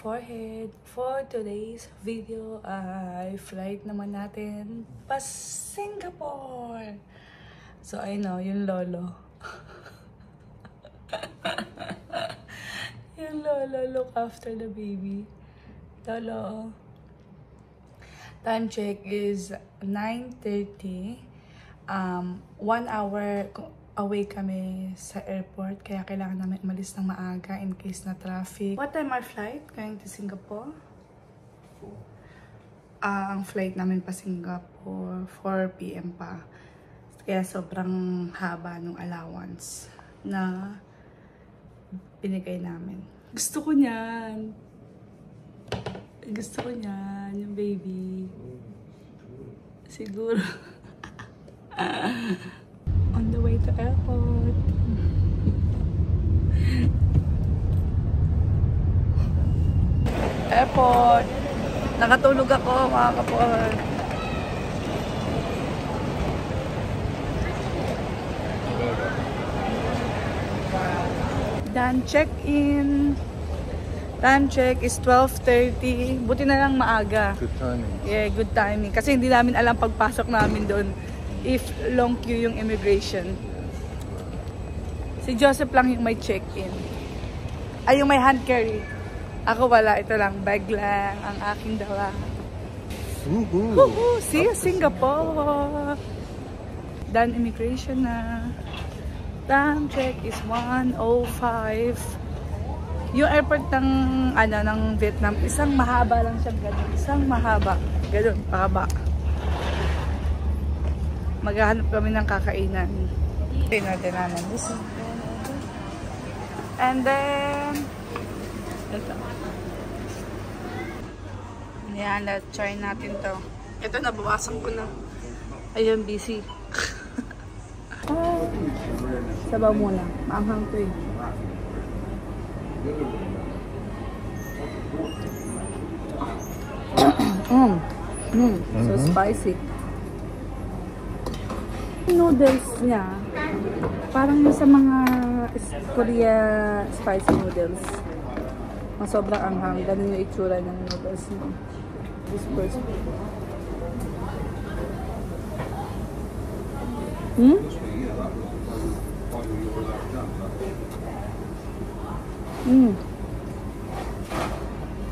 ka-forehead, for today's video ay flight naman natin pa Singapore. So I know, yung lolo. Yung lolo look after the baby. Lolo. Time check is 9:30. 1 hour away kami sa airport, kaya kailangan namin umalis ng maaga in case na traffic. What time our flight going to Singapore? Ang flight namin pa Singapore, 4 PM pa. Kaya sobrang haba ng allowance na binigay namin. Gusto ko niyan. Gusto ko niyan, yung baby. Siguro. On the way to airport. Airport. Nakatulog ako, mga kapor. Done check-in. Time check is 12:30. Buti na lang maaga. Good timing. Yeah, good timing. Kasi hindi namin alam pagpasok namin doon if long queue yung immigration. Si Joseph lang yung may check-in. Ay, yung may hand carry. Ako wala. Ito lang. Bag lang ang aking dala. Woohoo! See you, Singapore! Done immigration na. Time check is 1:05. Yung airport ng, ng Vietnam, isang mahaba lang siya. Ganun. Isang mahaba. Ganun, pahaba. Maghahanap kami ng kakainan. Tingnan namin. And then, ito. Yan, let's try natin to. Ito, nabawasan ko na. Ayun, busy. Sabaw muna. Maanghang to eh. So spicy. Noodles niya, parang yung sa mga Korea spicy noodles. Ang sobrang anghang. Ganun yung itsura ng noodles niya. This first.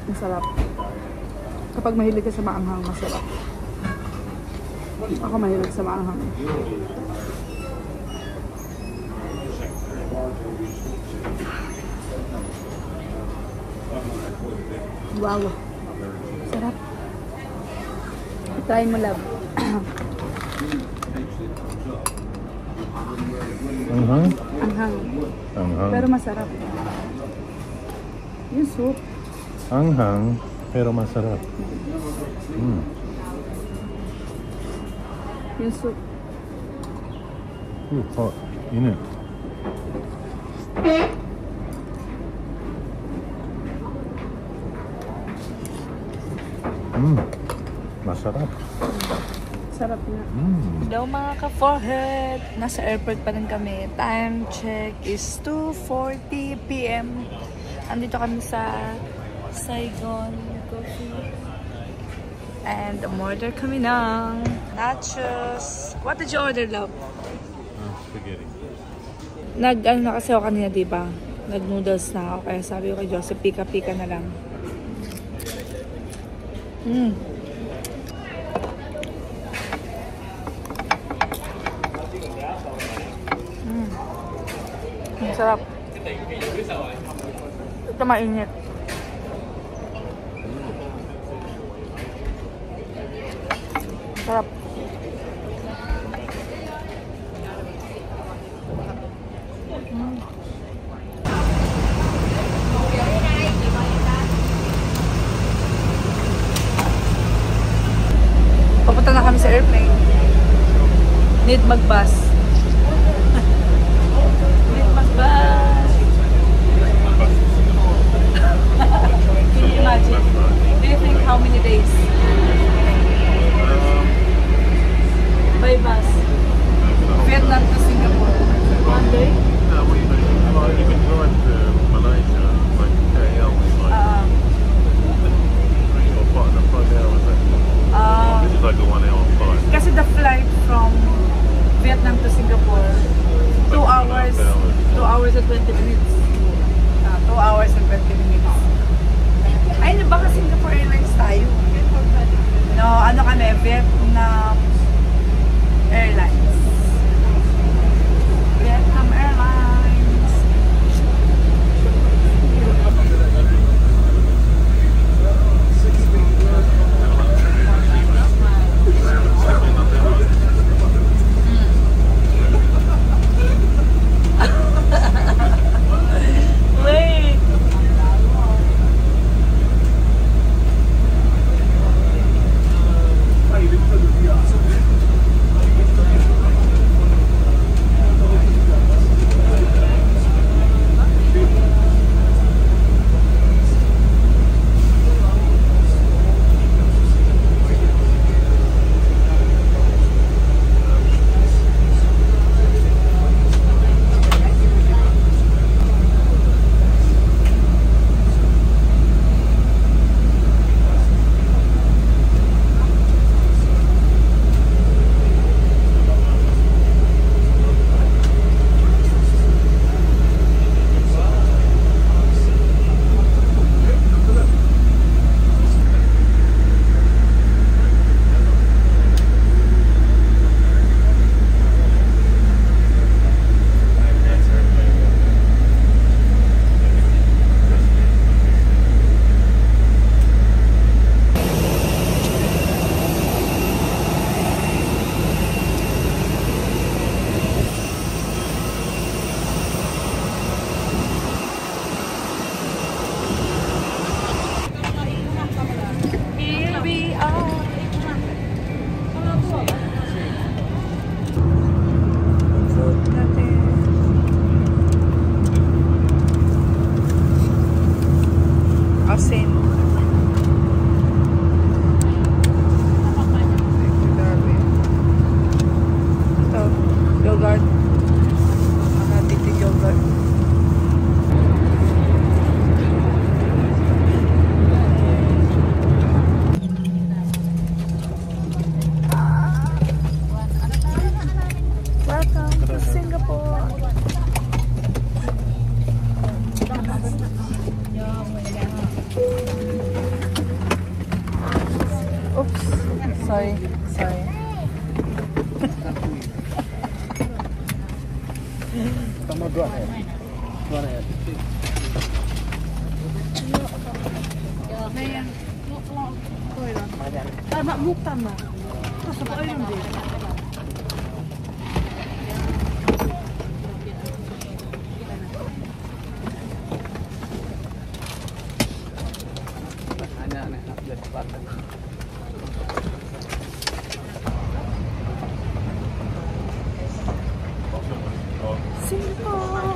Masarap. Kapag mahilig ka sa maanghang, masarap. Ako mahilig sa maanghang. Wow. Sarap. Try mo, love. Anghang? Anghang. Anghang. Pero masarap. Yung soup. Anghang, pero masarap. Yung soup. Ooh, hot. In it. Masarap. Sarap na. Hello mga ka-forehead. Nasa airport pa rin kami. Time check is 2:40 PM. Andito kami sa Saigon Coffee. And umorder kami ng nachos. What did you order, love? Spaghetti. Nag-ano na kasi ako kanina, diba? Nag-noodles na ako. Kaya sabi ko kay Joseph, pika-pika na lang. Ang sarap. Ito mainit. Sarap. Papunta na kami sa airplane. Need mag-bus. Need mag-bus. Can you imagine? Do you think how many days? By bus. Vietnam to Singapore. One day? No, we even drive to Malaysia, like KL. It's like the one they all thought. Kasi the flight from Vietnam to Singapore, 2 hours, 2 hours and 20 minutes. 2 hours and 20 minutes. Ay, baka Singapore Airlines tayo. No, ano kami, Vietnam Airlines. Vietnam Airlines. Wait. Here we are. Asin. Ito, yogurt. Nakatitig yogurt. Welcome to Singapore. Oops. Sorry. Tama, go ahead. Go ahead. Tama, tama. Sa ayun din. Singapore.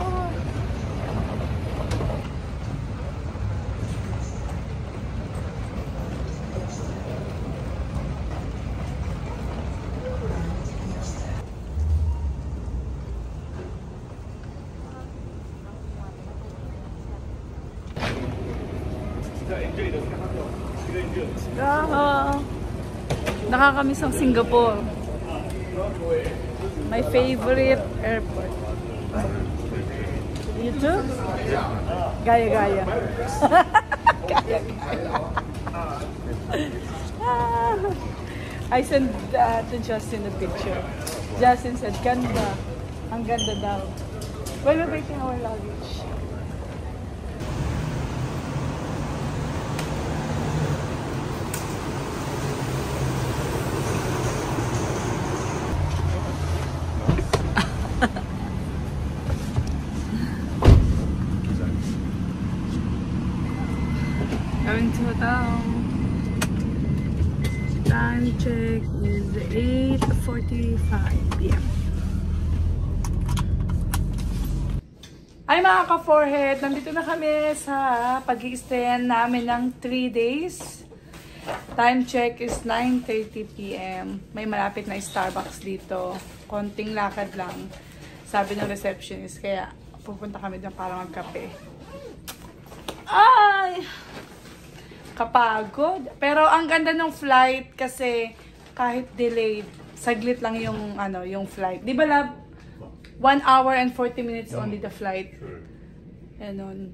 Nakakamiss ang Singapore. My favorite airport. You too? Gaya-gaya. I sent to Justin the picture. Justin said, ganda. Ang ganda daw. While we're waiting our luggage. Going to hotel. Time check is 8:45 p.m. Ay mga ka-forehead, nandito na kami sa pag-i-stayan namin ng 3 days. Time check is 9:30 p.m. May malapit na Starbucks dito. Konting lakad lang. Sabi ng receptionist, kaya pupunta kami doon para magkape. Ay! Kapagod. Pero ang ganda ng flight kasi kahit delayed, saglit lang yung ano, yung flight. Di ba lab? 1 hour and 40 minutes only the flight. Ganon.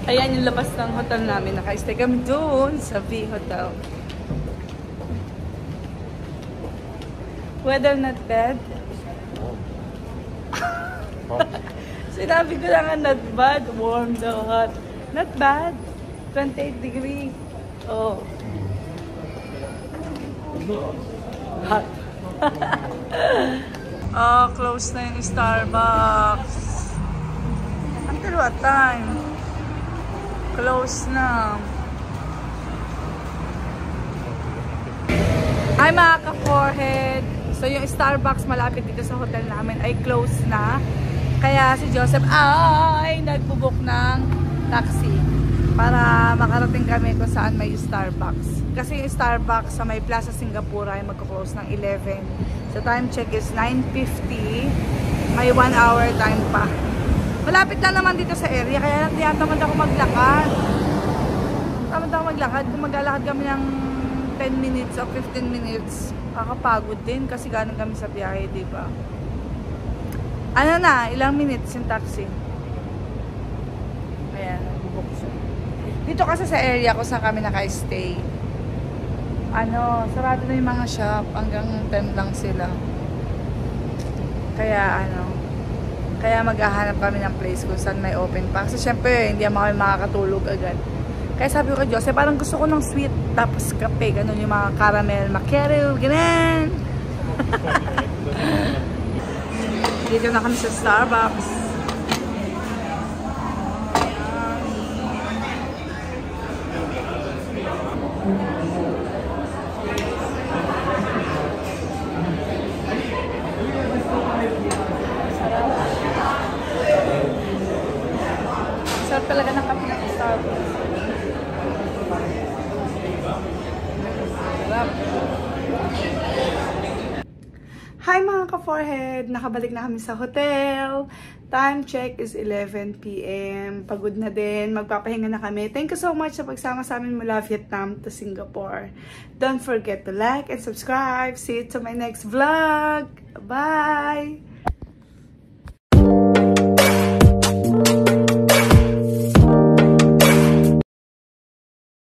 Ayan yung labas ng hotel namin. Naka-stay kami doon sa V Hotel. Weather not bad. Sinabi ko lang nga not bad. Warm daw hot. Not bad. 28 degree. Oh. Hot. Oh, close na yung Starbucks. Until what time? Close na. Ay mga ka-forehead. So yung Starbucks malapit dito sa hotel namin ay close na. Kaya si Joseph ay nagbubuk ng taxi para makarating kami kung saan may Starbucks. Kasi yung Starbucks sa may Plaza Singapura ay magko-close ng 11. So time check is 9:50. May 1 hour time pa. Malapit lang naman dito sa area kaya tamad ako maglakad. Tamad ako maglakad. Kung maglalakad kami ng 10 minutes o 15 minutes, kakapagod din kasi galing kami sa biyahe, di ba? Ano na, ilang minutes yung taxi. Ayan, bubuksan. Dito kasi sa area ko saan kami naka-stay. Ano, sarado na yung mga shop. Hanggang 10 lang sila. Kaya kaya maghahanap kami ng place kung saan may open pa. Kasi syempre, hindi naman kami makakatulog agad. Kaya sabi ko kay Jose, parang gusto ko ng sweet tapos kape. Ganun yung mga caramel, macchiato, ganun. Dito na kami sa Starbucks. Sarap talaga ng kape ng Starbucks. Hi mga ka-forehead! Nakabalik na kami sa hotel. Time check is 11 PM. Pagod na din. Magpapahinga na kami. Thank you so much sa pagsama sa amin mula Vietnam to Singapore. Don't forget to like and subscribe. See you to my next vlog. Bye!